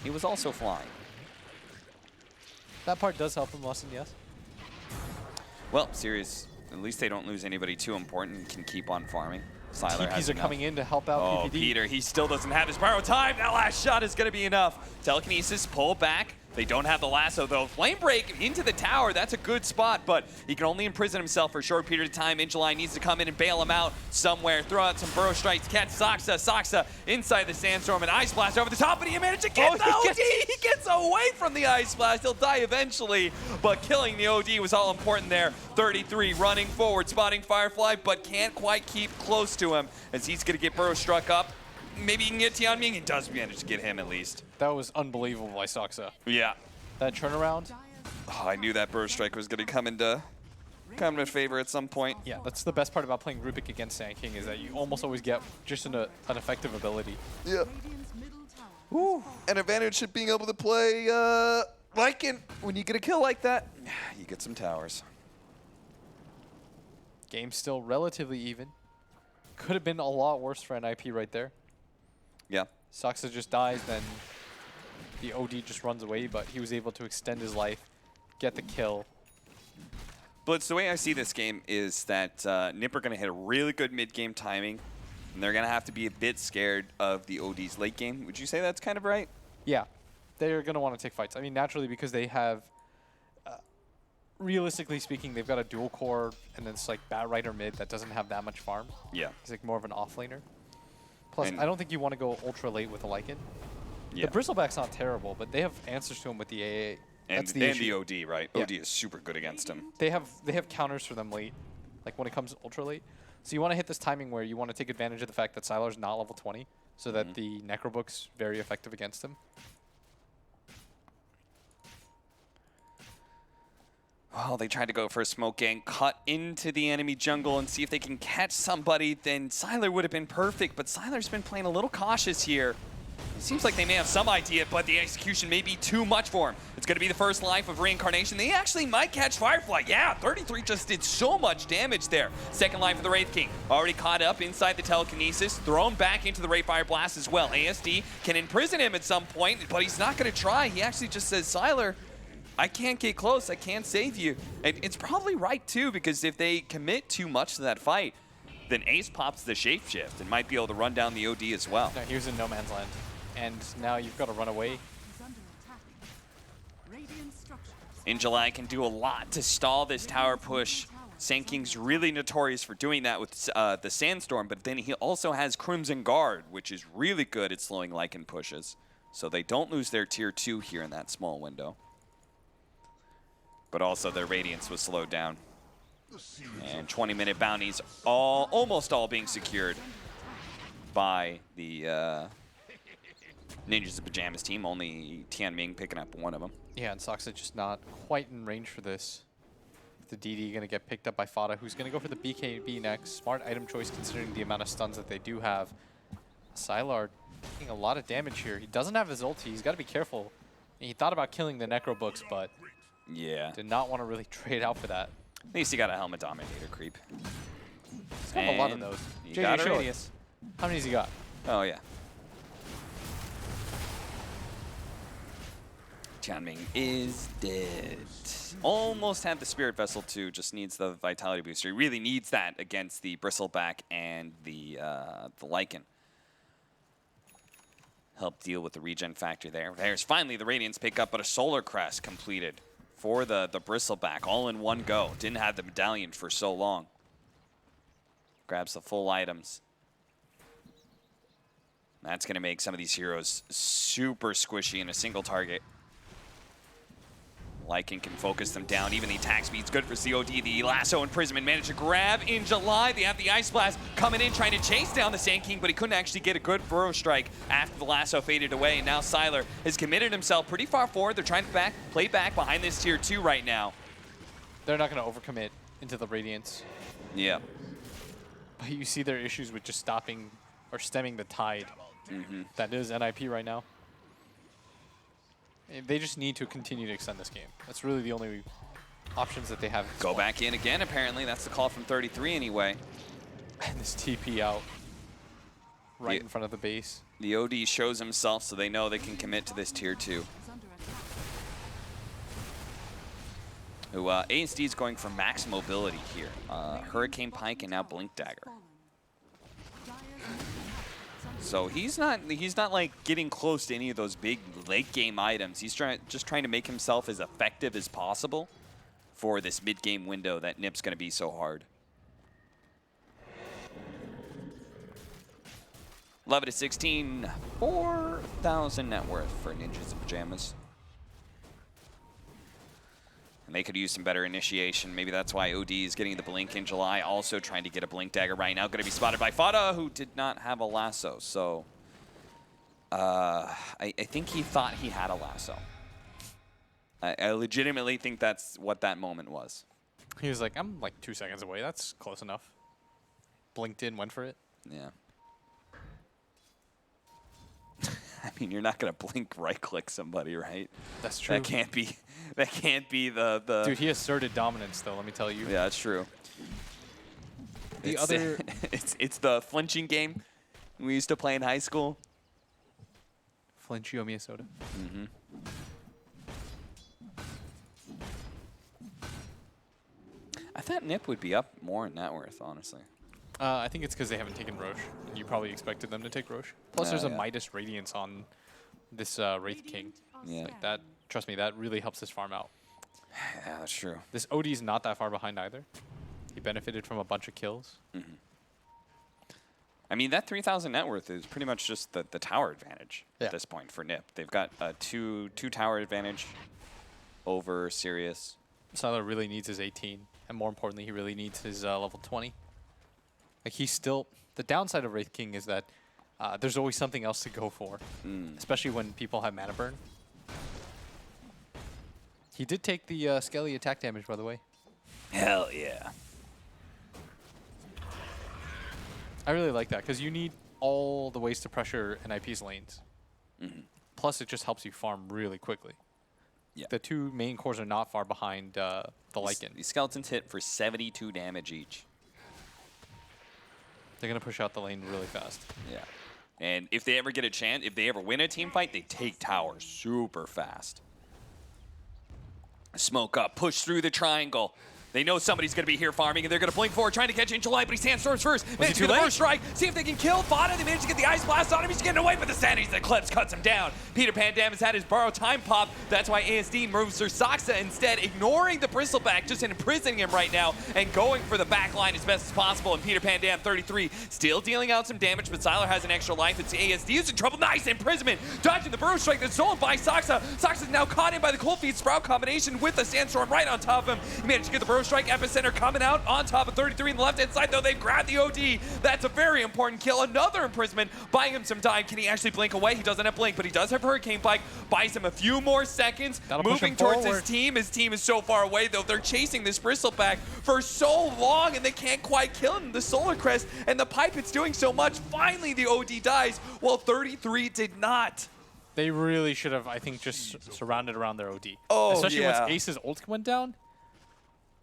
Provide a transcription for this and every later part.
he was also flying. That part does help him, Austin, yes. Well, Sirius, at least they don't lose anybody too important and can keep on farming. Sylar TPs are coming in to help out PPD. Peter, he still doesn't have his pyro time. That last shot is going to be enough. Telekinesis, pull back. They don't have the lasso, though. Flame break into the tower. That's a good spot, but he can only imprison himself for a short period of time. Injuly needs to come in and bail him out somewhere. Throw out some burrow strikes. Catch Saksa. Saksa inside the sandstorm. An ice blast over the top, and he managed to get the OD. He gets away from the ice blast. He'll die eventually, but killing the OD was all important there. 33 running forward, spotting Firefly, but can't quite keep close to him as he's going to get burrow struck up. Maybe he can get Tianming. He does manage to get him at least. That was unbelievable by Saksa. Yeah. That turnaround. Oh, I knew that burrow strike was going to come into favor at some point. Yeah, that's the best part about playing Rubik against Sand King is that you almost always get just an effective ability. Yeah. Woo. An advantage of being able to play Lycan. When you get a kill like that, you get some towers. Game's still relatively even. Could have been a lot worse for NIP right there. Yeah. Saksa just dies, then the OD just runs away, but he was able to extend his life, get the kill. Blitz, the way I see this game is that NIP are going to hit a really good mid-game timing, and they're going to have to be a bit scared of the OD's late game. Would you say that's kind of right? Yeah. They're going to want to take fights. I mean, naturally, because they have, realistically speaking, they've got a dual core, and then it's like Bat Rider mid that doesn't have that much farm. Yeah. It's like more of an offlaner. Plus, And I don't think you want to go ultra late with a Lycan. Yeah. The Bristleback's not terrible, but they have answers to him with the AA. And, That's the issue. the OD, right? Yeah. OD is super good against him. They have counters for them late, like when it comes ultra late. So you want to hit this timing where you want to take advantage of the fact that Sylar's not level 20, so that the Necrobook's very effective against him. Well, they tried to go for a smoke gang, cut into the enemy jungle and see if they can catch somebody. Then Sylar would have been perfect, but Sylar's been playing a little cautious here. It seems like they may have some idea, but the execution may be too much for him. It's going to be the first life of Reincarnation. They actually might catch Firefly. Yeah, 33 just did so much damage there. Second life of the Wraith King. Already caught up inside the Telekinesis. Thrown back into the Wraithfire Blast as well. ASD can imprison him at some point, but he's not going to try. He actually just says, Sylar, I can't get close. I can't save you. And it's probably right, too, because if they commit too much to that fight, then Ace pops the shapeshift and might be able to run down the OD as well. Now, here's in no man's land. And now you've got to run away. Injuly can do a lot to stall this tower push. Sand King's really notorious for doing that with the Sandstorm, but then he also has Crimson Guard, which is really good at slowing Lycan pushes. So they don't lose their tier 2 here in that small window. But also their Radiance was slowed down. And 20-minute bounties almost all being secured by the Ninjas of Pyjamas team. Only Tianming picking up one of them. Yeah, and Saksa just not quite in range for this. The DD going to get picked up by Fada, who's going to go for the BKB next. Smart item choice considering the amount of stuns that they do have. Sylar taking a lot of damage here. He doesn't have his ulti. He's got to be careful. He thought about killing the Necrobooks, but yeah, did not want to really trade out for that. At least he got a Helmet Dominator creep. He's got a lot of those. JJ Radius. How many has he got? Oh, yeah. Tianming is dead. Almost had the Spirit Vessel too, just needs the Vitality Booster. He really needs that against the Bristleback and the Lycan. Help deal with the regen factor there. There's finally the Radiance pick up, but a Solar Crest completed for the Bristleback, all in one go. Didn't have the medallion for so long. Grabs the full items. That's going to make some of these heroes super squishy in a single target. Lycan can focus them down. Even the attack speed's good for COD. The Lasso Imprisonment managed to grab Injuly. They have the Ice Blast coming in, trying to chase down the Sand King, but he couldn't actually get a good burrow strike after the Lasso faded away. And now Sylar has committed himself pretty far forward. They're trying to play back behind this tier 2 right now. They're not going to overcommit into the Radiance. Yeah. But you see their issues with just stopping or stemming the tide. That is NIP right now. They just need to continue to extend this game. That's really the only options that they have. Go back in again, apparently. That's the call from 33 anyway. And this TP out right in front of the base. The OD shows himself, so they know they can commit to this tier 2. Who ASD is going for max mobility here. Hurricane Pike and now Blink Dagger. So he's not like getting close to any of those big late game items. He's just trying to make himself as effective as possible for this mid game window that Nip's going to be so hard. 11 to 16, 4,000 net worth for Ninjas in Pyjamas. And they could use some better initiation. Maybe that's why OD is getting the blink in July. Also trying to get a blink dagger right now. Going to be spotted by Fada, who did not have a lasso. So I think he thought he had a lasso. I legitimately think that's what that moment was. He was like, I'm like 2 seconds away. That's close enough. Blinked in, went for it. Yeah. I mean, you're not gonna blink right-click somebody, right? That's true. That can't be the. Dude, he asserted dominance, though. Let me tell you. Yeah, that's true. It's the flinching game we used to play in high school. Flinch, you owe me a soda. Mm-hmm. I thought Nip would be up more in net worth, honestly. I think it's because they haven't taken Roche, and you probably expected them to take Roche. Plus, there's a Midas Radiance on this Wraith King. Yeah. Like that, trust me, that really helps this farm out. Yeah, that's true. This OD's not that far behind either. He benefited from a bunch of kills. Mm-hmm. I mean, that 3,000 net worth is pretty much just the tower advantage at this point for Nip. They've got two tower advantage over Sirius. StarLadder really needs his 18, and more importantly, he really needs his level 20. Like he's still, the downside of Wraith King is that there's always something else to go for, especially when people have mana burn. He did take the Skelly attack damage, by the way. Hell yeah. I really like that, because you need all the ways to pressure NIP's lanes. Mm-hmm. Plus, it just helps you farm really quickly. Yeah. The two main cores are not far behind the Lycan. These skeletons hit for 72 damage each. They're going to push out the lane really fast. Yeah. And if they ever get a chance, if they ever win a team fight, they take towers super fast. Smoke up, push through the triangle. They know somebody's going to be here farming, and they're going to blink forward, trying to catch Angel Light, but he sandstorms first. Managed to get the first strike. See if they can kill Fada. They managed to get the Ice Blast on him. He's getting away, but the Sanity's Eclipse cuts him down. Peter Pandam has had his borrow time pop. That's why ASD moves through Saxa instead, ignoring the Bristleback, just imprisoning him right now, and going for the back line as best as possible. And Peter Pandam, 33, still dealing out some damage, but Sylar has an extra life. It's ASD is in trouble. Nice imprisonment. Dodging the Burrow Strike that's stolen by Saxa. Saxa's now caught in by the Cold Feet Sprout combination with the Sandstorm right on top of him. He managed to get the Burrow Strike epicenter coming out on top of 33 in the left-hand side, though. They've grabbed the OD. That's a very important kill. Another imprisonment, buying him some time. Can he actually blink away? He doesn't have blink, but he does have Hurricane Pike. Buys him a few more seconds. Moving towards his team. His team is so far away, though. They're chasing this Bristleback for so long, and they can't quite kill him. The Solar Crest and the Pipe, it's doing so much. Finally, the OD dies, while 33 did not. They really should have, I think, just surrounded around their OD. Oh, especially once Ace's ult went down.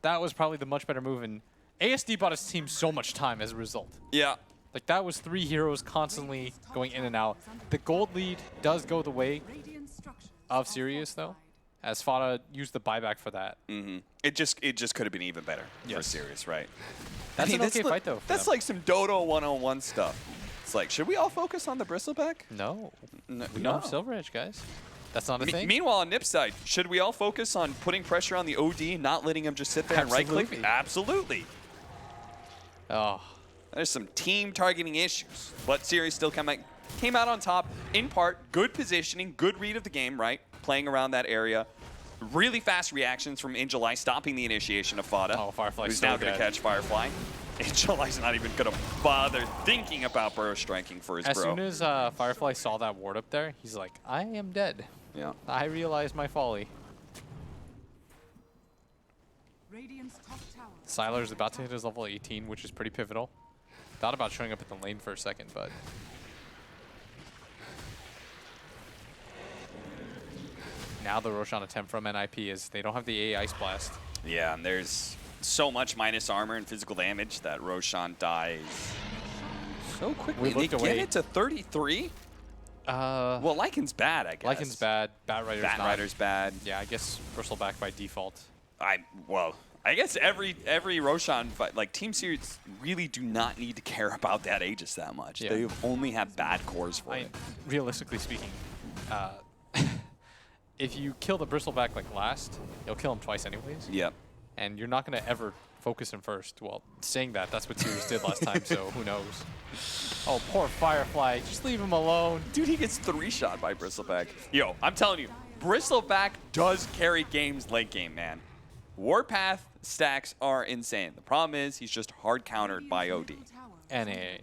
That was probably the much better move, and ASD bought his team so much time as a result. Yeah. Like, that was 3 heroes constantly going in and out. The gold lead does go the way of Sirius, though, as Fada used the buyback for that. Mm-hmm. It just could have been even better for Sirius, right? That's an okay fight, though. That's like some Dota 101 stuff. It's like, should we all focus on the Bristleback? No. No. We don't have Silver Edge, guys. That's not a thing. Meanwhile, on Nip's side, should we all focus on putting pressure on the OD, not letting him just sit there and right-click? Absolutely. Oh. There's some team targeting issues, but Sirius still came out on top, in part, good positioning, good read of the game, right? Playing around that area. Really fast reactions from Angel Eye, stopping the initiation of Fada. Oh, Firefly's who's so now going to catch Firefly. Angel Eye's not even going to bother thinking about burrow striking for his As bro. soon as Firefly saw that ward up there, he's like, I am dead. Yeah. I realize my folly. Sylar's about to hit his level 18, which is pretty pivotal. Thought about showing up at the lane for a second, but... Now the Roshan attempt from NIP is they don't have the A Ice Blast. Yeah, and there's so much minus armor and physical damage that Roshan dies so quickly. They get it to 33? Well, Lycan's bad, I guess. Lycan's bad. Batrider's bad. Yeah, I guess Bristleback by default. I guess every Roshan, like Team Sirius, really do not need to care about that Aegis that much. Yeah. They only have bad cores for it. Realistically speaking, if you kill the Bristleback like last, you'll kill him twice anyways. Yep. And you're not going to ever focus him first. Well, saying that's what Sirius did last time, so who knows. Oh, poor Firefly. Just leave him alone. Dude, he gets 3-shot by Bristleback. Yo, I'm telling you, Bristleback does carry games late game, man. Warpath stacks are insane. The problem is he's just hard countered by OD. And AA.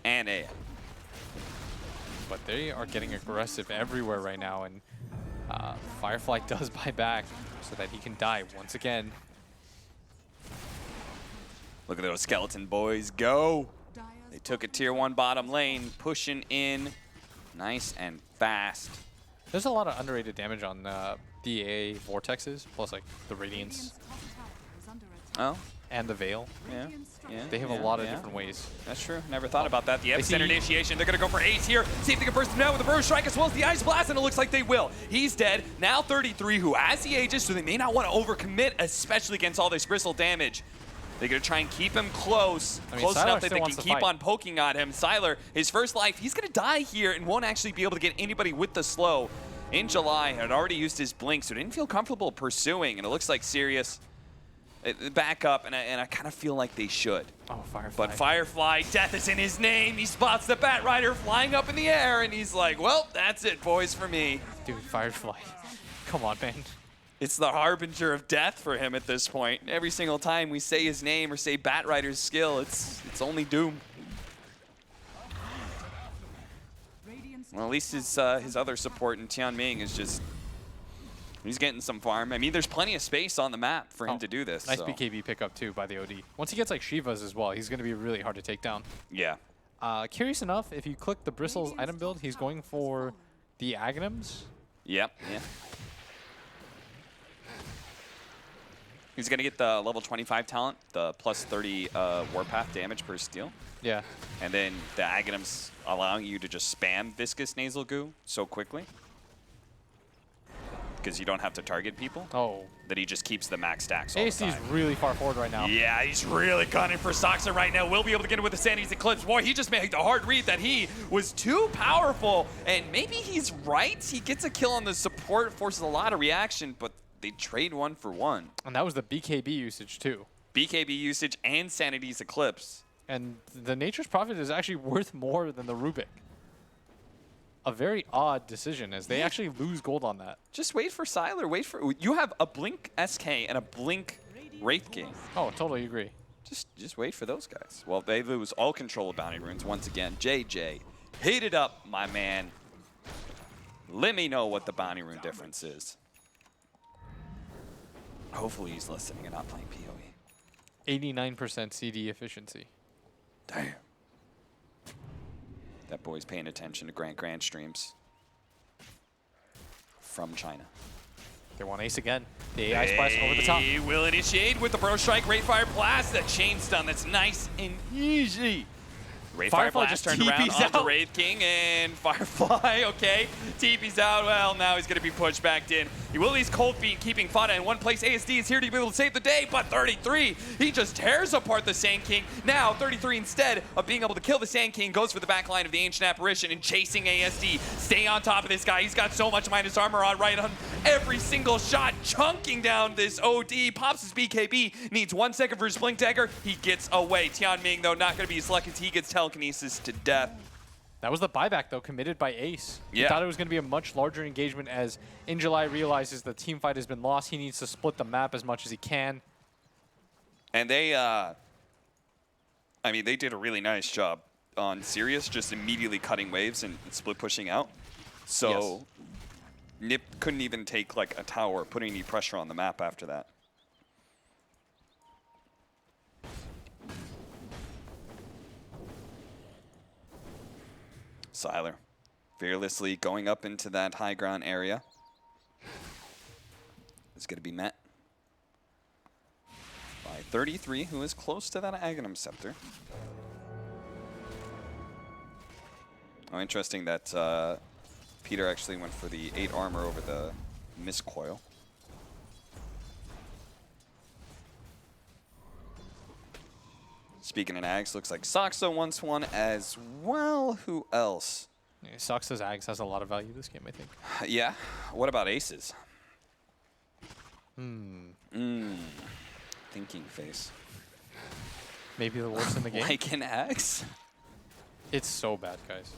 And AA. But they are getting aggressive everywhere right now, and Firefly does buy back so that he can die once again. Look at those skeleton boys go. They took a tier 1 bottom lane, pushing in nice and fast. There's a lot of underrated damage on DA Vortexes, plus like the Radiance. Oh. And the Veil. Yeah. They have a lot of different ways. That's true. Never thought about that. The epicenter initiation. They're going to go for Ace here. See if they can burst him down with the Burst Strike as well as the Ice Blast, and it looks like they will. He's dead. Now 33, who has the Aegis, so they may not want to overcommit, especially against all this Bristle damage. They're going to try and keep him close, close enough that they can keep on poking on him. Sylar, his first life, he's going to die here and won't actually be able to get anybody with the slow. In July, had already used his blink, so didn't feel comfortable pursuing, and it looks like Sirius back up, and I kind of feel like they should. Oh, Firefly. But Firefly, death is in his name. He spots the Batrider flying up in the air, and he's like, well, that's it, boys, for me. Dude, Firefly. Come on, man. It's the harbinger of death for him at this point. Every single time we say his name or say Batrider's skill, it's only doom. Well, at least his other support in Tianming is just, he's getting some farm. I mean, there's plenty of space on the map for him to do this. Nice BKB pickup, too, by the OD. Once he gets, like, Shivas as well, he's going to be really hard to take down. Yeah. Curious enough, if you click the Bristles item build, he's going for the Aghanims. Yep, yeah. He's going to get the level 25 talent, the plus 30 Warpath damage per steal. Yeah. And then the Aghanims allowing you to just spam Viscous Nasal Goo so quickly. Because you don't have to target people. Oh. That he just keeps the max stacks all the time. ASD's really far forward right now. Yeah, he's really gunning for Soxa right now. We'll be able to get him with the Sandy's Eclipse. Boy, he just made the hard read that he was too powerful. And maybe he's right. He gets a kill on the support, forces a lot of reaction, but they trade 1 for 1. And that was the BKB usage, too. BKB usage and Sanity's Eclipse. And the Nature's Prophet is actually worth more than the Rubik. A very odd decision, as they actually lose gold on that. Just wait for Sylar. Wait for... You have a Blink SK and a Blink Wraith King. Oh, totally agree. Just wait for those guys. Well, they lose all control of Bounty Runes once again. JJ, heat it up, my man. Let me know what the Bounty Rune difference is. Hopefully he's listening and not playing PoE. 89% CD efficiency. Damn. That boy's paying attention to Grant streams from China. They want Ace again. The AI Splash over the top. He will initiate with the Bro Strike, Great Fire Blast, the chain stun that's nice and easy. Great Fire Blast just turned around onto Wraith King, and Firefly, okay. TP's out. Well, now he's going to be pushed back in. He will at least cold feet, keeping Fada in one place. ASD is here to be able to save the day, but 33, he just tears apart the Sand King. Now 33, instead of being able to kill the Sand King, goes for the back line of the Ancient Apparition and chasing ASD. Stay on top of this guy. He's got so much minus armor on right on every single shot, chunking down this OD. Pops his BKB, needs 1 second for his Blink Dagger. He gets away. Tianming, though, not going to be as lucky as he gets telekinesis to death. That was the buyback, though, committed by Ace. Yeah. He thought it was going to be a much larger engagement, as In July realizes the team fight has been lost. He needs to split the map as much as he can. And they, I mean, they did a really nice job on Sirius, just immediately cutting waves and split pushing out. So Nip couldn't even take like a tower, put any pressure on the map after that. Sylar fearlessly going up into that high ground area. Is going to be met by 33, who is close to that Aghanim Scepter. Oh, interesting that Peter actually went for the 8 armor over the miscoil. Speaking of Ags, looks like Soxo wants one as well. Who else? Yeah, Soxo's Ags has a lot of value this game, I think. Yeah. What about Aces? Thinking face. Maybe the worst in the game. Like an Axe? It's so bad, guys.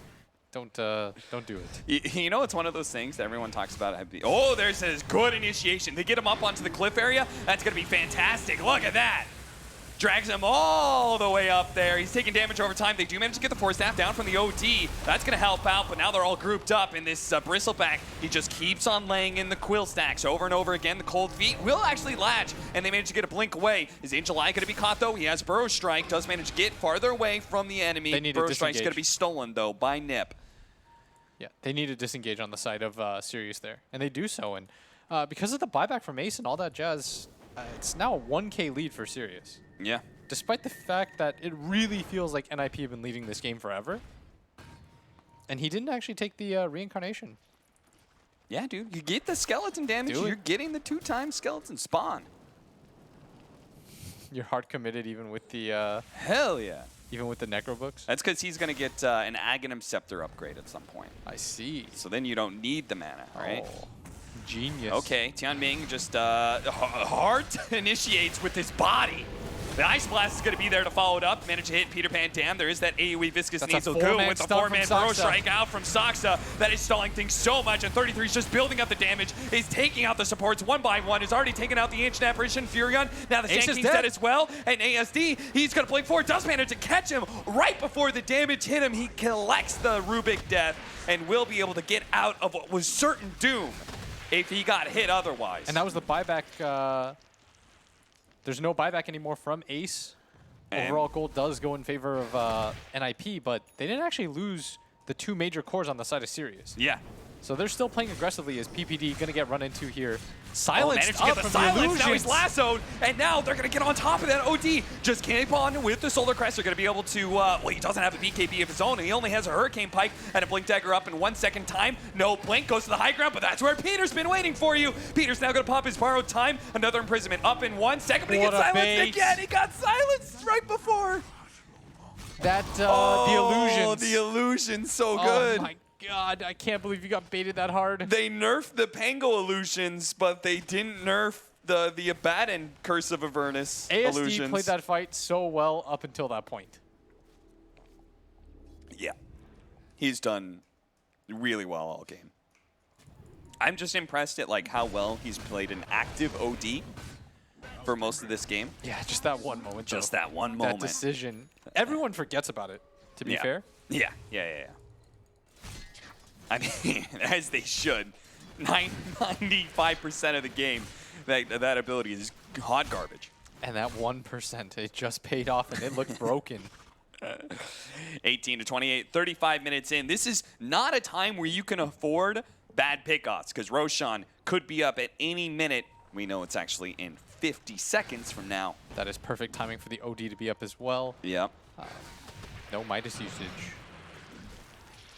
Don't do it. You know, it's one of those things that everyone talks about. Oh, there's this good initiation. They get him up onto the cliff area. That's going to be fantastic. Look at that. Drags him all the way up there. He's taking damage over time. They do manage to get the Force Staff down from the OD. That's going to help out, but now they're all grouped up in this Bristleback. He just keeps on laying in the Quill stacks over and over again. The Cold Feet will actually latch, and they manage to get a blink away. Is Angel Eye going to be caught, though? He has Burrow Strike. Does manage to get farther away from the enemy. Burrow Strike's going to be stolen, though, by Nip. Yeah, they need to disengage on the side of Sirius there, and they do so. And because of the buyback from Ace and all that jazz, it's now a 1K lead for Sirius. Yeah. Despite the fact that it really feels like NIP have been leading this game forever. And he didn't actually take the reincarnation. Yeah, dude. You get the skeleton damage. You're getting the 2-time skeleton spawn. You're hard committed even with the... Hell yeah. Even with the Necro books? That's because he's going to get an Aghanim Scepter upgrade at some point. I see. So then you don't need the mana, right? Oh, genius. Okay, Tianming just hard initiates with his body. The Ice Blast is going to be there to follow it up. Manage to hit Peter Pan Dam. There is that AoE Viscous Nasal Goo with the 4-man Burrow Strike out from Soxa. That is stalling things so much, and 33 is just building up the damage. Is taking out the supports one by one. Is already taken out the Ancient Apparition, Furion. Now the Sand King's dead as well. And ASD, he's going to blink forward. Does manage to catch him right before the damage hit him. He collects the Rubik Death and will be able to get out of what was certain doom if he got hit otherwise. And that was the buyback... There's no buyback anymore from Ace. Overall gold does go in favor of NIP, but they didn't actually lose the 2 major cores on the side of Sirius. Yeah. So they're still playing aggressively as PPD going to get run into here. Silenced to up get the from silence. the Now he's lassoed, and now they're going to get on top of that OD. Just keep on with the Solar Crest. They're going to be able to, well, he doesn't have a BKB of his own, and he only has a Hurricane Pike and a Blink Dagger up in 1 second time. No blink, goes to the high ground, but that's where Peter's been waiting for you. Peter's now going to pop his borrowed time. Another imprisonment up in 1 second, but he gets silenced again. He got silenced right before. That, the illusions. Oh, the illusion's so good. Oh my God, I can't believe you got baited that hard. They nerfed the Pango illusions, but they didn't nerf the Abaddon Curse of Avernus illusions. ASD played that fight so well up until that point. Yeah. He's done really well all game. I'm just impressed at like how well he's played an active OD for most of this game. Yeah, just that one moment. Just that one moment. That decision. Everyone forgets about it, to be fair. Yeah. I mean, as they should. 95% of the game, that ability is hot garbage. And that 1%, it just paid off, and it looked broken. 18 to 28, 35 minutes in. This is not a time where you can afford bad pickoffs, because Roshan could be up at any minute. We know it's actually in 50 seconds from now. That is perfect timing for the OD to be up as well. Yep. No Midas usage.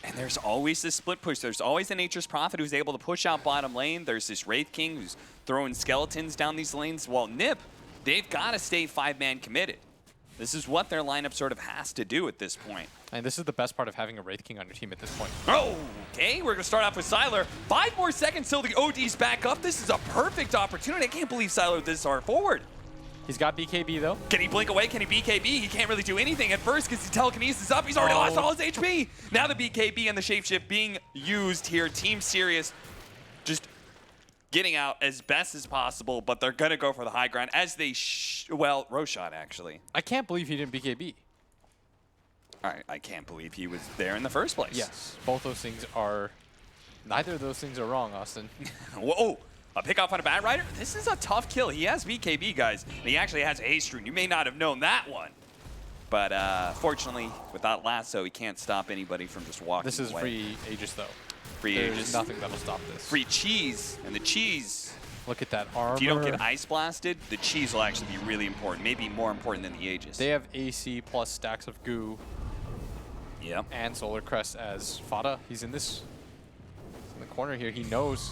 And there's always this split push. There's always the Nature's Prophet who's able to push out bottom lane. There's this Wraith King who's throwing skeletons down these lanes. Well, Nip, they've got to stay 5-man committed. This is what their lineup sort of has to do at this point. And this is the best part of having a Wraith King on your team at this point. Oh, okay. We're going to start off with Sylar. 5 more seconds till the OD's back up. This is a perfect opportunity. I can't believe Sylar this far forward. He's got BKB, though. Can he blink away? Can he BKB? He can't really do anything at first because his telekinesis up. He's already lost all his HP. Now the BKB and the Shapeshift being used here. Team Sirius just getting out as best as possible, but they're going to go for the high ground as they well, Roshan, actually. I can't believe he didn't BKB. I can't believe he was there in the first place. Yes, both those things are... Neither of those things are wrong, Austin. Whoa. A pick off on a Bat Rider? This is a tough kill. He has BKB, guys. And he actually has a haste rune. You may not have known that one. But fortunately, without lasso, he can't stop anybody from just walking away. This is free Aegis, though. Free There's Aegis. Nothing that'll stop this. Free cheese. And the cheese. Look at that armor. If you don't get ice blasted, the cheese will actually be really important. Maybe more important than the Aegis. They have AC plus stacks of goo. Yep. And Solar Crest as Fada. He's in this corner here. He knows.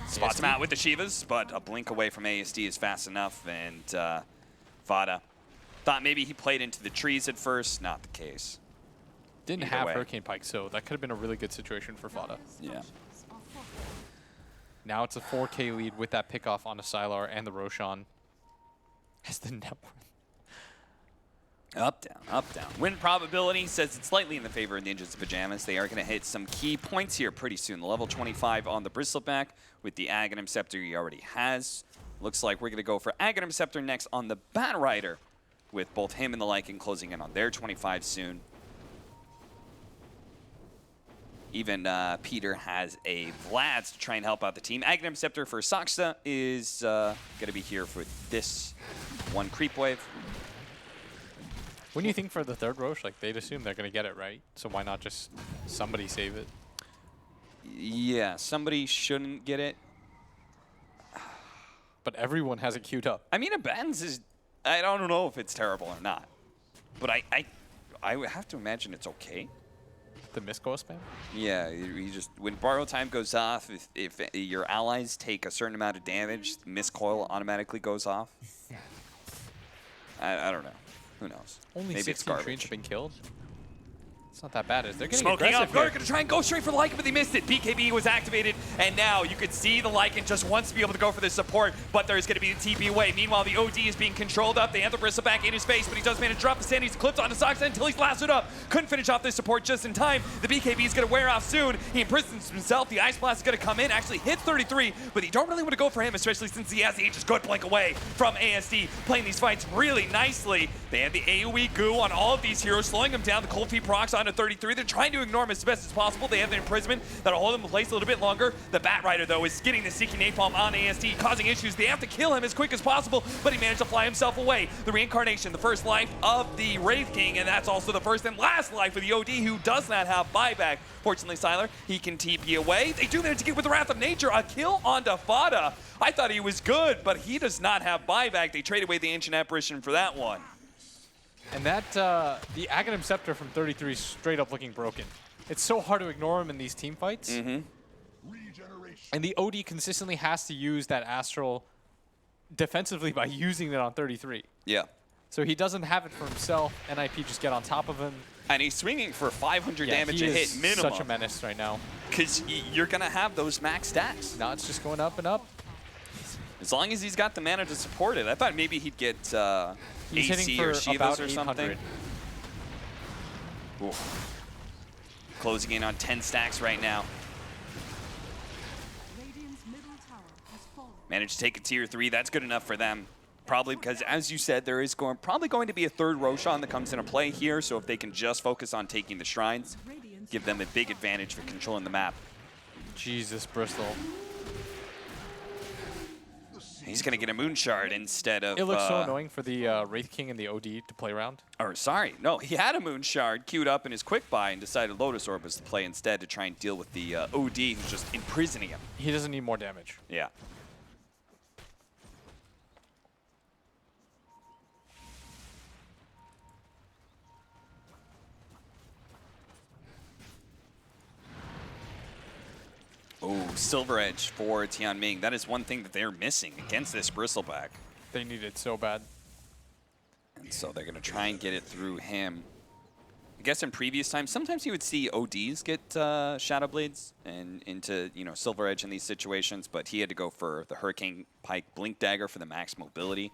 Spots him out with the Shivas, but a blink away from ASD is fast enough, and Vada thought maybe he played into the trees at first. Not the case. Didn't Either have way. Hurricane Pike, so that could have been a really good situation for Vada. Yeah. Now it's a 4K lead with that pickoff on the Sylar and the Roshan. As the net worth. Up, down, up, down. Win probability says it's slightly in the favor of Ninjas of Pyjamas. They are going to hit some key points here pretty soon. The level 25 on the Bristleback with the Aghanim Scepter he already has. Looks like we're going to go for Aghanim Scepter next on the Bat Rider, with both him and the Lycan closing in on their 25 soon. Even Peter has a Vlad's to try and help out the team. Aghanim Scepter for Saksa is going to be here for this one creep wave. When do you think for the third Roche? Like, they'd assume they're going to get it, right? So why not just somebody save it? Yeah, somebody shouldn't get it. But everyone has it queued up. I mean, a Benz is... I don't know if it's terrible or not. But I would have to imagine it's okay. The Misco spam? Yeah, you just... When borrow time goes off, if your allies take a certain amount of damage, Miscoil automatically goes off. I don't know. Who knows? Only Maybe it's 16 garbage. trees have been killed. It's not that bad. They're getting Smoking aggressive up, they're here. going to try and go straight for the Lycan, but they missed it. BKB was activated, and now you can see the Lycan just wants to be able to go for the support, but there's going to be the TP away. Meanwhile, the OD is being controlled up. They have the Bristleback in his face, but he does manage to drop the stand. He's clipped onto Sox until he's lassoed up. Couldn't finish off this support just in time. The BKB is going to wear off soon. He imprisons himself. The Ice Blast is going to come in, actually hit 33, but you don't really want to go for him, especially since he has the Aegis good blink away from ASD, playing these fights really nicely. They have the AoE goo on all of these heroes, slowing them down. The Cold Feet procs onto 33. They're trying to ignore him as best as possible. They have the imprisonment that'll hold him in place a little bit longer. The Bat Rider, though, is getting the Seeking Napalm on ASD, causing issues. They have to kill him as quick as possible, but he managed to fly himself away. The Reincarnation, the first life of the Wraith King, and that's also the first and last life of the OD, who does not have buyback. Fortunately, Sylar, he can TP away. They do manage to get with the Wrath of Nature a kill onto Fada. I thought he was good, but he does not have buyback. They trade away the Ancient Apparition for that one. And that, the Aghanim Scepter from 33 is straight up looking broken. It's so hard to ignore him in these team fights. And the OD consistently has to use that Astral defensively by using it on 33. Yeah. So he doesn't have it for himself. NIP just get on top of him. And he's swinging for 500 Yeah, damage he a is hit minimum. such a menace right now. Because you're going to have those max stacks. Now it's just going up and up. As long as he's got the mana to support it. I thought maybe he'd get He's hitting AC for or Shivas about or 800. something. Ooh. Closing in on 10 stacks right now. Managed to take a tier 3. That's good enough for them. Probably because, as you said, there is probably going to be a third Roshan that comes into play here. So if they can just focus on taking the shrines, give them a big advantage for controlling the map. Jesus, Bristol. He's going to get a Moon Shard instead of... It looks so annoying for the Wraith King and the OD to play around. Or, sorry, no, he had a Moon Shard queued up in his quick buy and decided Lotus Orb was to play instead to try and deal with the OD who's just imprisoning him. He doesn't need more damage. Yeah. Oh, Silver Edge for Tianming. That is one thing that they're missing against this Bristleback. They need it so bad. And so they're going to try and get it through him. I guess in previous times, sometimes you would see ODs get Shadow Blades and into, you know, Silver Edge in these situations, but he had to go for the Hurricane Pike Blink Dagger for the max mobility.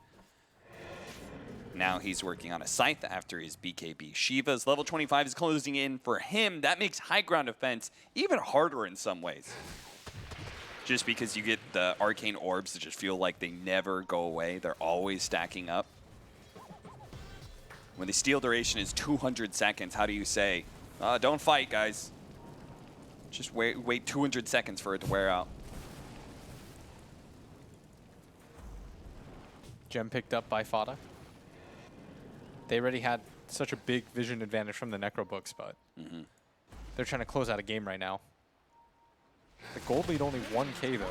Now he's working on a Scythe after his BKB Shivas. Level 25 is closing in for him. That makes high ground defense even harder in some ways. Just because you get the Arcane Orbs that just feel like they never go away. They're always stacking up. When the steal duration is 200 seconds, how do you say, don't fight, guys? Just wait 200 seconds for it to wear out. Gem picked up by Fada. They already had such a big vision advantage from the Necro books, but they're trying to close out a game right now. The gold lead only 1k though.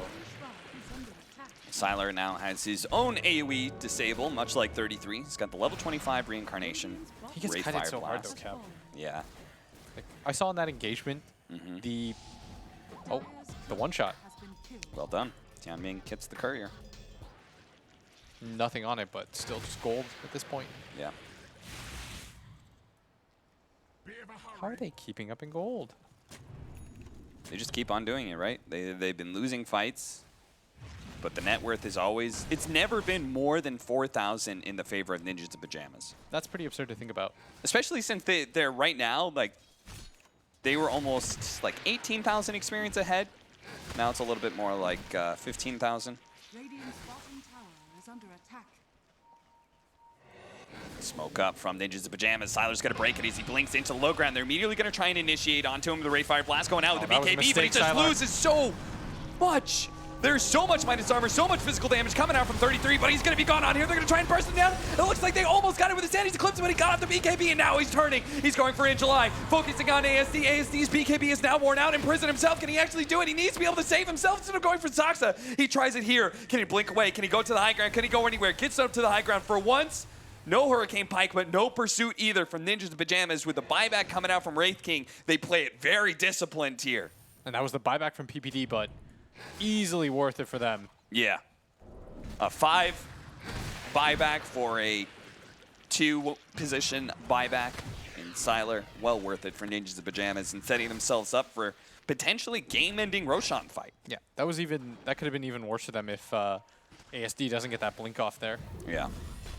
Sylar now has his own AoE disable, much like 33. He's got the level 25 Reincarnation. He gets Wraith kited Fire so hard though, Blast. Kev. Yeah. Like, I saw in that engagement, the Oh, the one shot. Well done. Tianming gets the courier. Nothing on it, but still just gold at this point. Yeah. How are they keeping up in gold? They just keep on doing it, right? They've been losing fights, but the net worth is always, it's never been more than 4,000 in the favor of Ninjas in Pyjamas. That's pretty absurd to think about. Especially since they're right now, like, they were almost like 18,000 experience ahead. Now it's a little bit more like 15,000. Radiant's bottom tower is under attack. Smoke up from Ninjas in Pyjamas. Siler's going to break it as he blinks into the low ground. They're immediately going to try and initiate onto him. The Ray Fire Blast going out with the BKB, but he just loses so much. There's so much minus armor, so much physical damage coming out from 33, but he's going to be gone on here. They're going to try and burst him down. It looks like they almost got it with his hand. He's eclipsed him, but he got off the BKB, and now he's turning. He's going for in July, focusing on ASD. ASD's BKB is now worn out. Imprisoned himself. Can he actually do it? He needs to be able to save himself instead of going for Saxa. He tries it here. Can he blink away? Can he go to the high ground? Can he go anywhere? Gets up to the high ground for once. No Hurricane Pike, but no pursuit either from Ninjas in Pyjamas. With the buyback coming out from Wraith King, they play it very disciplined here. And that was the buyback from PPD, but easily worth it for them. Yeah. A 5 buyback for a 2 position buyback in Siler. Well worth it for Ninjas in Pyjamas and setting themselves up for potentially game-ending Roshan fight. Yeah, that could have been even worse for them if ASD doesn't get that blink off there. Yeah.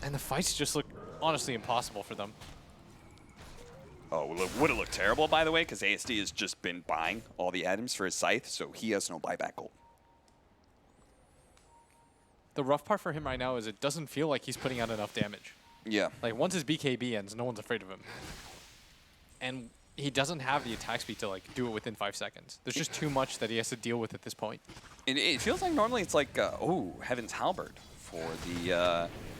And the fights just look honestly impossible for them. Oh, would it look terrible, by the way? Because ASD has just been buying all the items for his scythe, so he has no buyback gold. The rough part for him right now is it doesn't feel like he's putting out enough damage. Yeah. Like, once his BKB ends, no one's afraid of him. And he doesn't have the attack speed to, like, do it within 5 seconds. There's just too much that he has to deal with at this point. It feels like normally it's like, oh, Heaven's Halberd for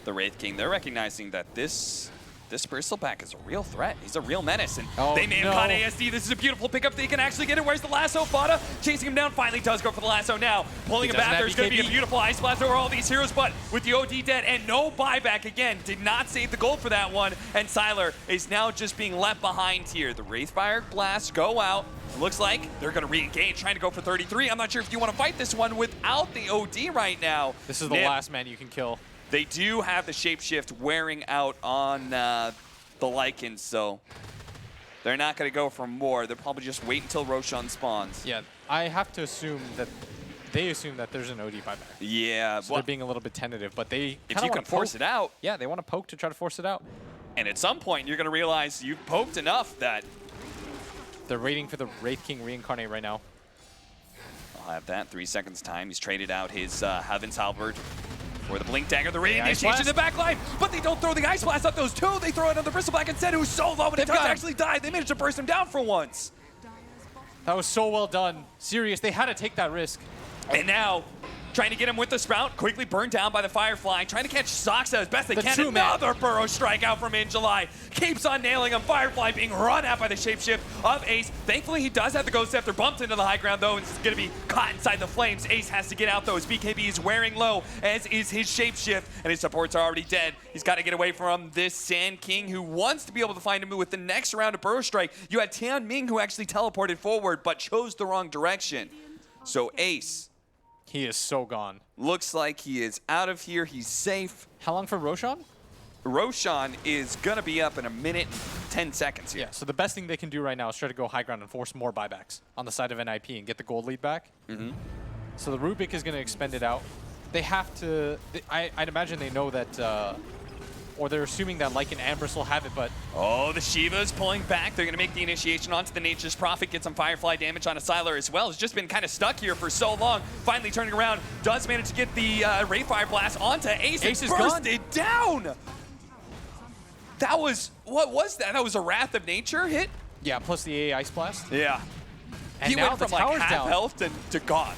the Wraith King. They're recognizing that this Bristleback is a real threat. He's a real menace, and they may have caught ASD. This is a beautiful pickup. They can actually get it. Where's the lasso? Fada chasing him down. Finally does go for the lasso now. Pulling him back. There's going to be a beautiful Ice Blast over all these heroes, but with the OD dead and no buyback again, did not save the gold for that one, and Siler is now just being left behind here. The Wraithfire Blasts go out. It looks like they're going to re-engage, trying to go for 33. I'm not sure if you want to fight this one without the OD right now. This is the last man you can kill. They do have the shapeshift wearing out on the Lycans, so they're not going to go for more. They'll probably just wait until Roshan spawns. Yeah, I have to assume that they assume that there's an OD buyback. Yeah. So they're being a little bit tentative, but they if you can force it out. Yeah, they want to poke to try to force it out. And at some point, you're going to realize you've poked enough that... They're waiting for the Wraith King reincarnate right now. I'll have that. 3 seconds time. He's traded out his Heaven's Halberd for the Blink Dagger, the reinitiation in the back line, but they don't throw the Ice Blast up those two. They throw it on the Bristleback instead, who's so low, but it does actually die. They managed to burst him down for once. That was so well done. Sirius, they had to take that risk. And now, trying to get him with the Sprout, quickly burned down by the Firefly, trying to catch Saxa as best they can. Another burrow strike out from In July. Keeps on nailing him. Firefly being run out by the shapeshift of Ace. Thankfully, he does have the Ghost Scepter bumped into the high ground, though, and it's going to be caught inside the flames. Ace has to get out, though. His BKB is wearing low, as is his shapeshift, and his supports are already dead. He's got to get away from this Sand King, who wants to be able to find him with the next round of burrow strike. You had Tianming, who actually teleported forward, but chose the wrong direction. So Ace... He is so gone. Looks like he is out of here. He's safe. How long for Roshan? Roshan is going to be up in 1 minute and 10 seconds here. Yeah, so the best thing they can do right now is try to go high ground and force more buybacks on the side of NIP and get the gold lead back. So the Rubik is going to expend it out. They have to... I'd imagine they know that... or they're assuming that Lycan and Bristle have it, but... Oh, the Shiva's pulling back. They're going to make the initiation onto the Nature's Prophet, get some Firefly damage on a Siler as well. He's just been kind of stuck here for so long. Finally turning around, does manage to get the Wraithfire Blast onto Ace. Ace is bursted down! That was... What was that? That was a Wrath of Nature hit? Yeah, plus the AA Ice Blast. Yeah. And he now went from like half health to gone.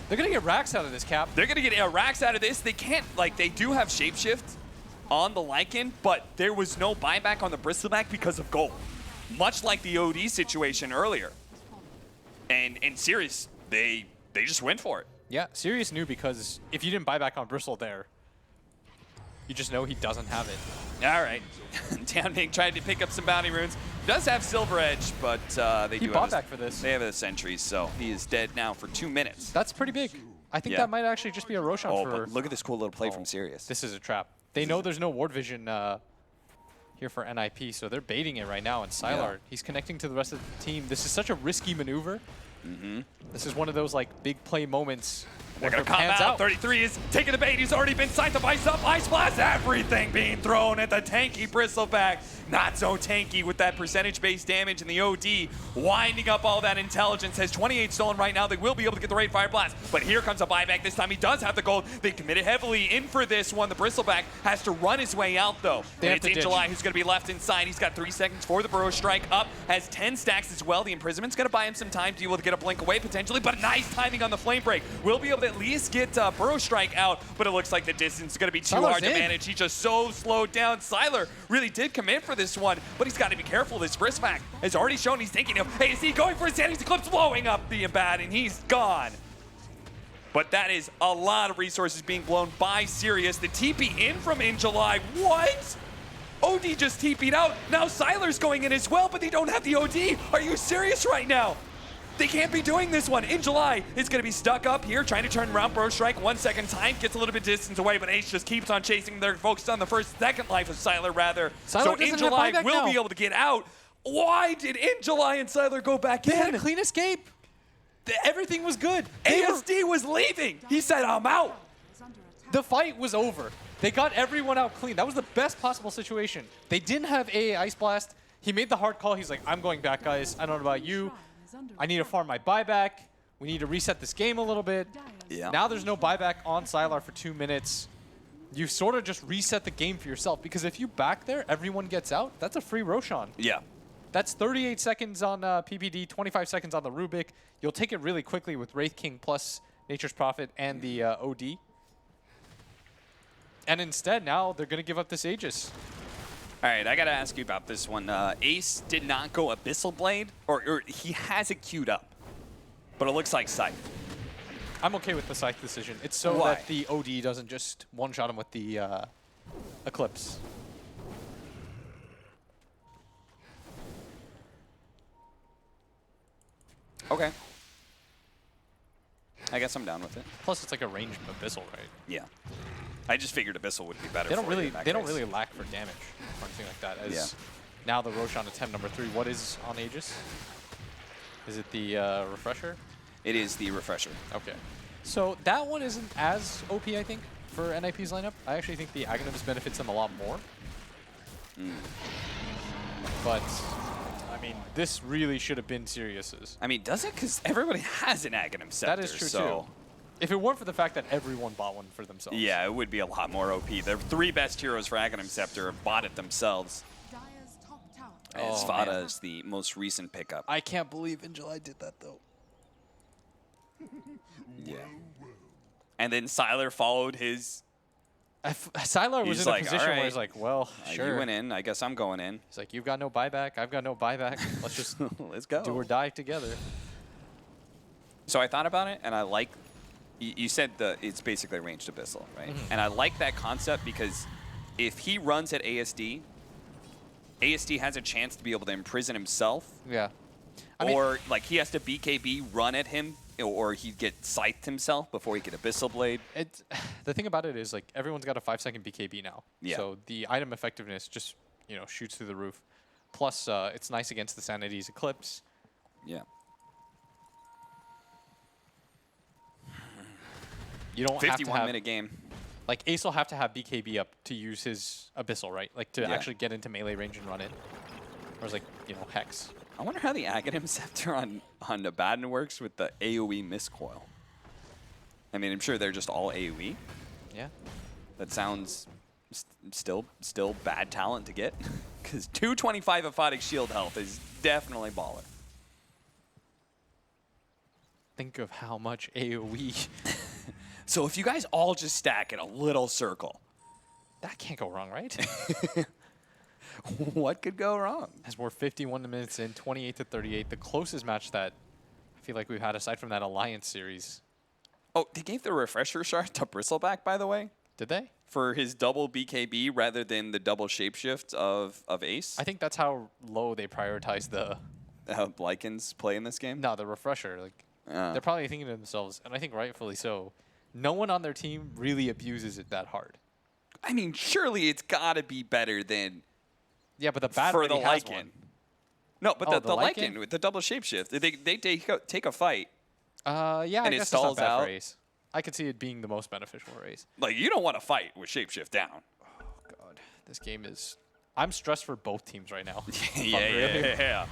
They're going to get racks out of this, Cap. They're going to get racks out of this. They can't... Like, they do have Shapeshift on the Lycan, but there was no buyback on the Bristleback because of gold. Much like the OD situation earlier. And Sirius, they just went for it. Yeah, Sirius knew because if you didn't buy back on Bristle there, you just know he doesn't have it. All right. Tianming tried to pick up some bounty runes. Does have Silver Edge, but they He do bought have back for this. They have a sentry, so he is dead now for 2 minutes. That's pretty big. I think that might actually just be a Roshan Oh, for... but look at this cool little play from Sirius. This is a trap. They know there's no ward vision here for NIP, so they're baiting it right now. And Sylar, he's connecting to the rest of the team. This is such a risky maneuver. This is one of those like big play moments. They're going to come out. 33 is taking the bait. He's already been signed to ice up. Ice Blast, everything being thrown at the tanky Bristleback. Not so tanky with that percentage-based damage and the OD. Winding up all that intelligence. Has 28 stolen right now. They will be able to get the Raid Fire Blast. But here comes a buyback. This time he does have the gold. They committed heavily in for this one. The Bristleback has to run his way out, though. And it's in July who's going to be left inside. He's got 3 seconds for the Burrow Strike up. Has 10 stacks as well. The Imprisonment's going to buy him some time to be able to get a blink away potentially. But nice timing on the Flame Break. Will be able to at least get Burrow Strike out. But it looks like the distance is going to be too hard to manage. He's just so slowed down. Sylar really did commit for this one. But he's got to be careful. This Bristleback has already shown he's thinking of, hey, is he going for his Sandy's Eclipse, blowing up the Imbat, and he's gone. But that is a lot of resources being blown by Sirius. The TP in from In July. What? OD just TP'd out. Now Sylar's going in as well, but they don't have the OD. Are you serious right now? They can't be doing this one. In July is going to be stuck up here, trying to turn around Burrow Strike 1 second time. Gets a little bit distance away, but Ace just keeps on chasing. They're focused on the second life of Sylar, rather. So In July will be able to get out. Why did In July and Sylar go back in? They had a clean escape. Everything was good. ASD was leaving. He said, I'm out. The fight was over. They got everyone out clean. That was the best possible situation. They didn't have AA Ice Blast. He made the hard call. He's like, I'm going back, guys. I don't know about you. I need to farm my buyback. We need to reset this game a little bit. Yeah. Now there's no buyback on Sylar for 2 minutes. You sort of just reset the game for yourself, because if you back there, everyone gets out. That's a free Roshan. Yeah. That's 38 seconds on PPD, 25 seconds on the Rubik. You'll take it really quickly with Wraith King plus Nature's Prophet and the OD. And instead, now they're going to give up this Aegis. All right, I got to ask you about this one. Ace did not go Abyssal Blade, or he has it queued up, but it looks like Scythe. I'm okay with the Scythe decision. It's so that the OD doesn't just one-shot him with the Eclipse. Okay. I guess I'm down with it. Plus, it's like a ranged Abyssal, right? Yeah. I just figured Abyssal would be better. They don't really lack for damage or anything like that. As now the Roshan attempt number 3. What is on Aegis? Is it the refresher? It is the refresher. Okay. So that one isn't as OP, I think, for NIP's lineup. I actually think the Aghanims benefits them a lot more. But I mean, this really should have been Sirius's. I mean, does it? Because everybody has an Aghanim Scepter. That is true, too. If it weren't for the fact that everyone bought one for themselves. Yeah, it would be a lot more OP. The 3 best heroes for Aghanim Scepter have bought it themselves. Dire's top tower. As Fada is the most recent pickup. I can't believe In July did that, though. Yeah. And then Sylar followed his... Sylar was in a position where he's like, well, sure. You went in. I guess I'm going in. He's like, you've got no buyback. I've got no buyback. Let's just let's go. Do or die together. So I thought about it, and I like... You said it's basically ranged Abyssal, right? And I like that concept because if he runs at ASD, ASD has a chance to be able to imprison himself. Yeah. Or like he has to BKB run at him, or he get scythed himself before he get Abyssal Blade. The thing about it is like everyone's got a 5-second BKB now. Yeah. So the item effectiveness just shoots through the roof. Plus it's nice against the Sanity's Eclipse. Yeah. You don't have to have 51-minute game. Like Ace will have to have BKB up to use his Abyssal, right? Like to actually get into melee range and run it. Or it's like, Hex. I wonder how the Aghanim Scepter on Abaddon works with the AoE Miscoil. I mean, I'm sure they're just all AoE. Yeah. That sounds still bad talent to get. Because 225 Aphotic shield health is definitely baller. Think of how much AoE. So if you guys all just stack in a little circle. That can't go wrong, right? What could go wrong? As we're 51 minutes in, 28-38, the closest match that I feel like we've had aside from that Alliance series. Oh, they gave the refresher shard to Bristleback, by the way. Did they? for his double BKB rather than the double shapeshift of Ace? I think that's how low they prioritize the Lycan's play in this game? the refresher. Like they're probably thinking to themselves, and I think rightfully so. No one on their team really abuses it that hard. I mean, surely it's got to be better than Yeah, but the bad for the has Lycan. one. No, but Oh, the the Lycan Lycan? with the double shapeshift, they take a fight. Yeah, And I it guess it's stalls not bad out. for Ace. I could see it being the most beneficial for Ace. Like, you don't want to fight with shapeshift down. Oh god, this game is. I'm stressed for both teams right now. yeah.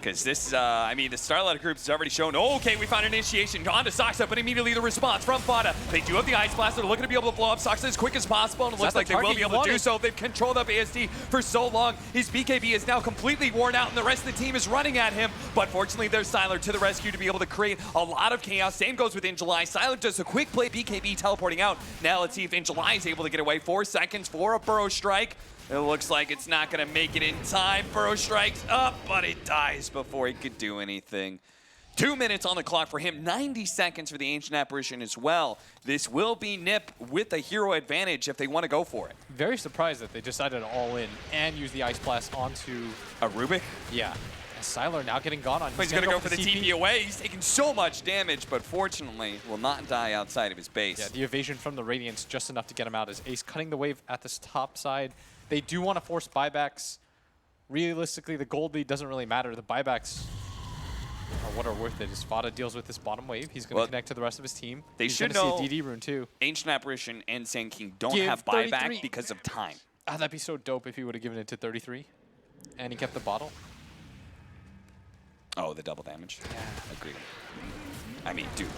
Because this, I mean, the StarLadder group has already shown, okay, we found an initiation. On to Soxa, but immediately the response from Fada. They do have the Ice Blast. They're looking to be able to blow up Soxa as quick as possible, and it looks like they will be able to do so. They've controlled up ASD for so long. His BKB is now completely worn out, and the rest of the team is running at him. But fortunately, there's Sylar to the rescue to be able to create a lot of chaos. Same goes with Injuly. Sylar does a quick play, BKB teleporting out. Now let's see if Injuly is able to get away. 4 seconds for a Burrow Strike. It looks like it's not going to make it in time. Burrow strikes up, but it dies before he could do anything. 2 minutes on the clock for him, 90 seconds for the Ancient Apparition as well. This will be Nip with a hero advantage if they want to go for it. Very surprised that they decided to all in and use the Ice Blast onto... A Rubik? Yeah. And Sylar now getting gone on. He's going to go for the TP away. He's taking so much damage, but fortunately will not die outside of his base. Yeah, the evasion from the Radiance just enough to get him out as Ace cutting the wave at this top side. They do want to force buybacks. Realistically, the gold lead doesn't really matter. The buybacks are what are worth it. As Fada deals with this bottom wave, he's going to connect to the rest of his team. They he's should gonna know see a DD rune too. Ancient Apparition and Sand King don't Give have 33. buyback because of time. Ah, that'd be so dope if he would have given it to 33 and he kept the bottle. Oh, the double damage. Yeah, agreed. I mean, dude,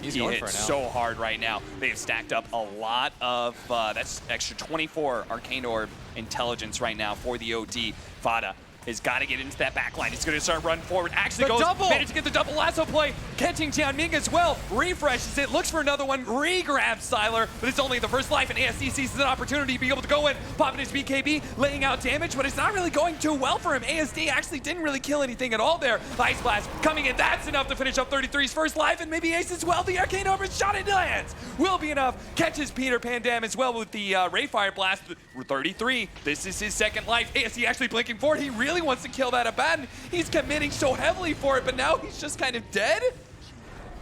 He's he going hit for it now. so hard right now. They've stacked up a lot of, that's extra 24 Arcane Orb intelligence right now for the OD. Fada has got to get into that back line. He's going to start running forward. Actually The double! managed to get the double lasso play. Catching Tianming as well. Refreshes it, looks for another one. Re-grabs Sylar, but it's only the first life, and ASD sees an opportunity to be able to go in. Popping his BKB, laying out damage, but it's not really going too well for him. ASD actually didn't really kill anything at all there. Ice Blast coming in. That's enough to finish up 33's first life, and maybe Ace as well. The Arcane Orb is shot into hands. Will be enough. Catches Peter Pan Dam as well with the Rayfire Blast. 33. This is his second life. ASD actually blinking forward. He really wants to kill that Abaddon. He's committing so heavily for it, but now he's just kind of dead.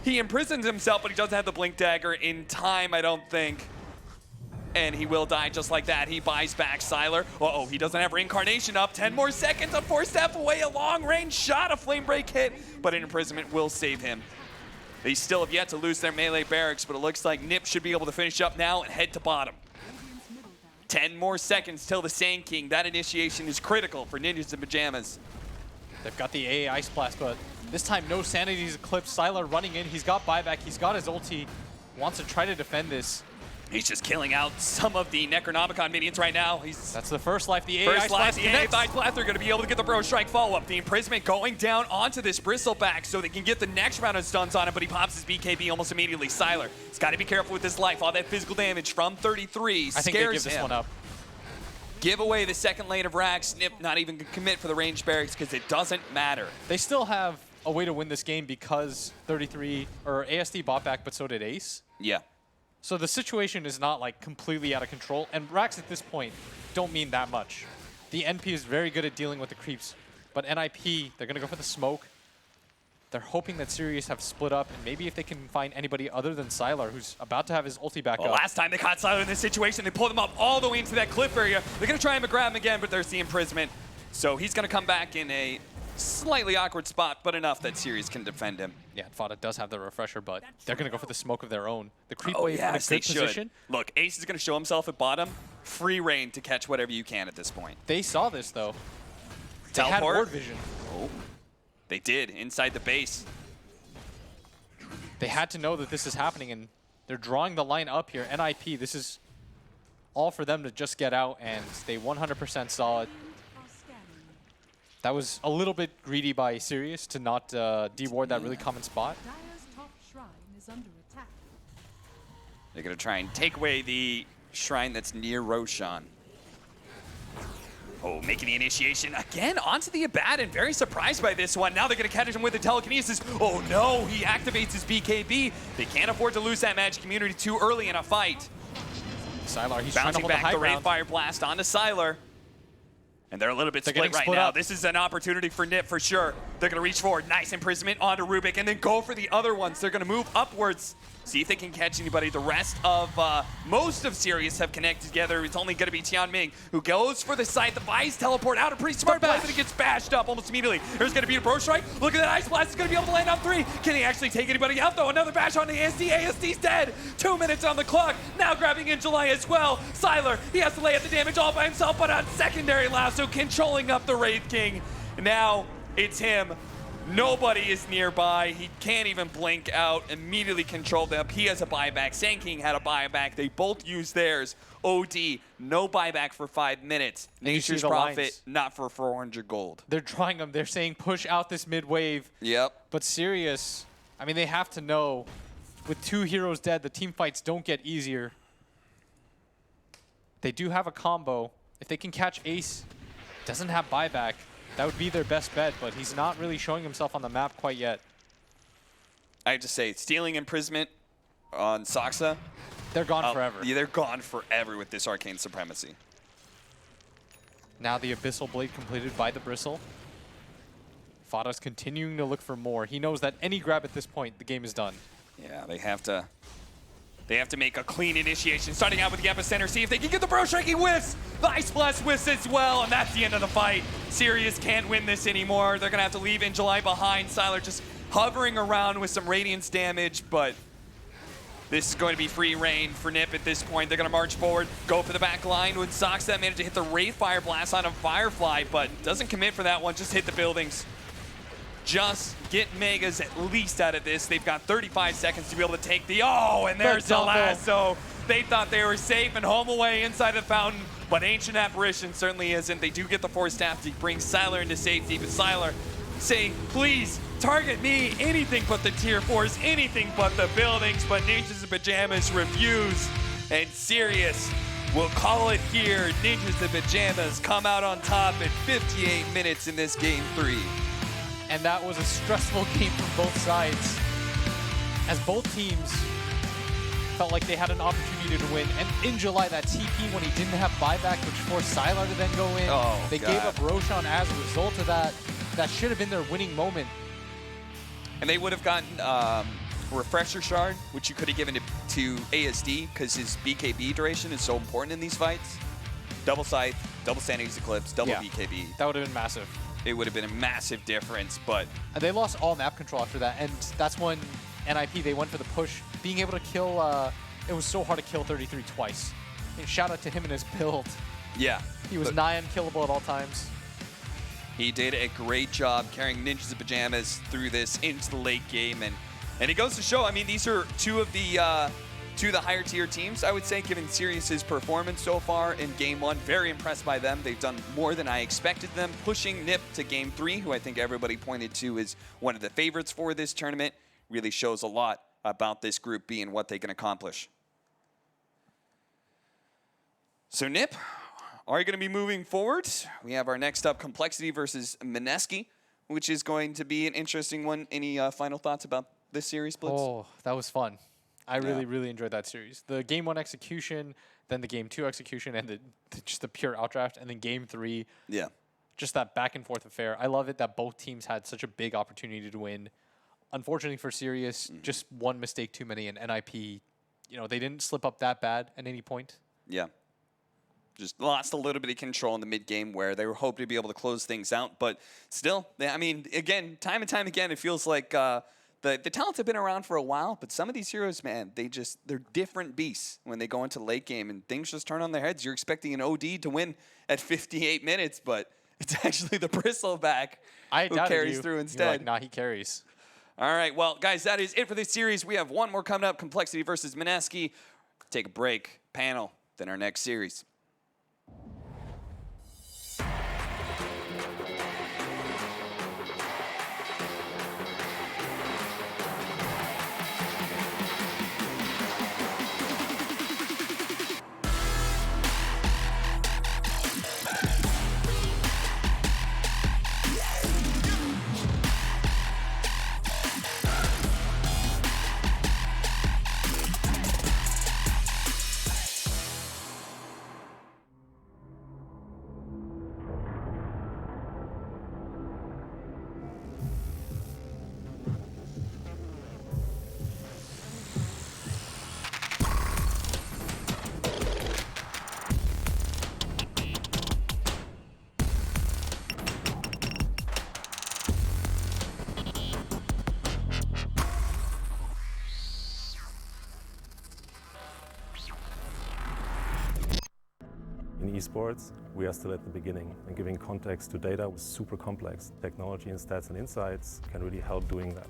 He imprisons himself, but he doesn't have the Blink Dagger in time, I don't think. And he will die just like that. He buys back Sylar. Uh-oh, he doesn't have Reincarnation up. 10 more seconds, a 4-step away, a long-range shot, a Flame Break hit, but an imprisonment will save him. They still have yet to lose their melee barracks, but it looks like Nip should be able to finish up now and head to bottom. 10 more seconds till the Sand King. That initiation is critical for Ninjas and Pyjamas. They've got the AA Ice Blast, but this time no Sanity's eclipse. Sylar running in. He's got buyback. He's got his ulti. Wants to try to defend this. He's just killing out some of the Necronomicon minions right now. That's the first life. The AA Ice First life, Blast the connects. Ice Blast, they're going to be able to get the Burrow Strike follow-up. The imprisonment going down onto this Bristleback so they can get the next round of stuns on him, but he pops his BKB almost immediately. Sylar, he's got to be careful with his life. All that physical damage from 33 I think they give scares this him. one up. Give away the second lane of racks. Nip not even going to commit for the range barracks because it doesn't matter. They still have a way to win this game because 33 or ASD bought back, but so did Ace. Yeah. So the situation is not like completely out of control, and racks at this point don't mean that much. The NP is very good at dealing with the creeps, but NIP, they're gonna go for the smoke. They're hoping that Sirius have split up, and maybe if they can find anybody other than Sylar, who's about to have his ulti back Well, up. last time they caught Sylar in this situation, they pulled him up all the way into that cliff area. They're going to try and grab him again, but there's the imprisonment. So he's going to come back in a slightly awkward spot, but enough that Sirius can defend him. Yeah, Fada does have the refresher, but they're gonna go for the smoke of their own. The creep Oh, wave yes, in a they good should. position. Look, Ace is going to show himself at bottom. Free reign to catch whatever you can at this point. They saw this though. They had Teleport. ward vision. Oh, they did, inside the base. They had to know that this is happening, and they're drawing the line up here. NIP, this is all for them to just get out, and they 100% saw it. That was a little bit greedy by Sirius to not deward that really common spot. Dire's top shrine is under attack. They're going to try and take away the shrine that's near Roshan. Oh, making the initiation again onto the Abaddon. Very surprised by this one. Now they're going to catch him with the telekinesis. Oh no, he activates his BKB. They can't afford to lose that magic immunity too early in a fight. Sylar, he's trying to Bouncing hold the back high the Wraith ground. Fire Blast onto Sylar. And they're a little bit They're split getting right split now. up. This is an opportunity for Nip for sure. They're going to reach forward. Nice imprisonment onto Rubik and then go for the other ones. They're going to move upwards. See if they can catch anybody. The rest of, most of Sirius have connected together. It's only going to be Tianming who goes for the site. The Vice teleport out. A pretty smart play, but it gets bashed up almost immediately. There's going to be a Pro Strike. Look at that Ice Blast. It's going to be able to land on 3. Can he actually take anybody out, though? Another bash on the ASD. ASD's dead. 2 minutes on the clock. Now grabbing in July as well. Sylar, he has to lay out the damage all by himself, but on secondary lasso, controlling up the Wraith King. Now it's him. Nobody is nearby. He can't even blink out. Immediately controlled up. He has a buyback. Sand King had a buyback. They both used theirs. OD, no buyback for 5 minutes. Nature's Prophet, lines. not for 400 gold. They're trying them. They're saying push out this mid wave. Yep. But Sirius, I mean, they have to know with 2 heroes dead, the team fights don't get easier. They do have a combo. If they can catch Ace, doesn't have buyback, that would be their best bet, but he's not really showing himself on the map quite yet. I have to say, stealing imprisonment on Saksa. They're gone forever. Yeah, they're gone forever with this arcane supremacy. Now the Abyssal Blade completed by the Bristle. Fada's continuing to look for more. He knows that any grab at this point, the game is done. Yeah, they have to make a clean initiation, starting out with the epicenter, see if they can get the Bro Strike. He whiffs! The Ice Blast whiffs as well, and that's the end of the fight. Sirius can't win this anymore. They're gonna have to leave In July behind. Sylar just hovering around with some Radiance damage, but this is going to be free reign for Nip at this point. They're gonna march forward, go for the back line with Sox that managed to hit the Wraith Fire Blast on a Firefly, but doesn't commit for that one, just hit the buildings. Just get Megas at least out of this. They've got 35 seconds to be able to take the, oh, and there's the lasso. They thought they were safe and home away inside the fountain, but Ancient Apparition certainly isn't. They do get the Force Staff to bring Sylar into safety, but Sylar saying, please, target me, anything but the tier 4s, anything but the buildings, but Ninjas in Pyjamas refuse, and Sirius will call it here. Ninjas in Pyjamas come out on top at 58 minutes in this game 3. And that was a stressful game from both sides, as both teams felt like they had an opportunity to win. And in July, that TP when he didn't have buyback, which forced Sylar to then go in. Oh, they gave up Roshan as a result of that. That should have been their winning moment. And they would have gotten Refresher Shard, which you could have given to ASD because his BKB duration is so important in these fights. Double Scythe, double Standing Eclipse, double BKB. That would have been massive. It would have been a massive difference, but And they lost all map control after that, and that's when NIP, they went for the push. Being able to kill, it was so hard to kill 33 twice. And shout out to him and his build. yeah. He was nigh unkillable at all times. He did a great job carrying Ninjas in Pyjamas through this into the late game, and it goes to show, I mean, these are two of the higher tier teams, I would say, given Sirius's performance so far in game 1. Very impressed by them. They've done more than I expected them, pushing Nip to game 3, who I think everybody pointed to as one of the favorites for this tournament. Really shows a lot about this group B and what they can accomplish. So Nip, are you going to be moving forward? We have our next up, Complexity versus Mineski, which is going to be an interesting one. Any final thoughts about this series, Blitz? Oh, that was fun. I really enjoyed that series. The game 1 execution, then the game 2 execution, and just the pure outdraft, and then game 3. Yeah. Just that back and forth affair. I love it that both teams had such a big opportunity to win. Unfortunately for Sirius, just one mistake too many, and NIP, you know, they didn't slip up that bad at any point. Yeah. Just lost a little bit of control in the mid game where they were hoping to be able to close things out, but still, I mean, again, time and time again, it feels like the talents have been around for a while, but some of these heroes, man, they're different beasts when they go into late game, and things just turn on their heads. You're expecting an OD to win at 58 minutes, but it's actually the Bristleback who carries through instead. You're like, nah, he carries. All right, well, guys, that is it for this series. We have one more coming up, Complexity versus Mineski. Take a break, panel, then our next series. esports, we are still at the beginning, and giving context to data was super complex. Technology and stats and insights can really help doing that.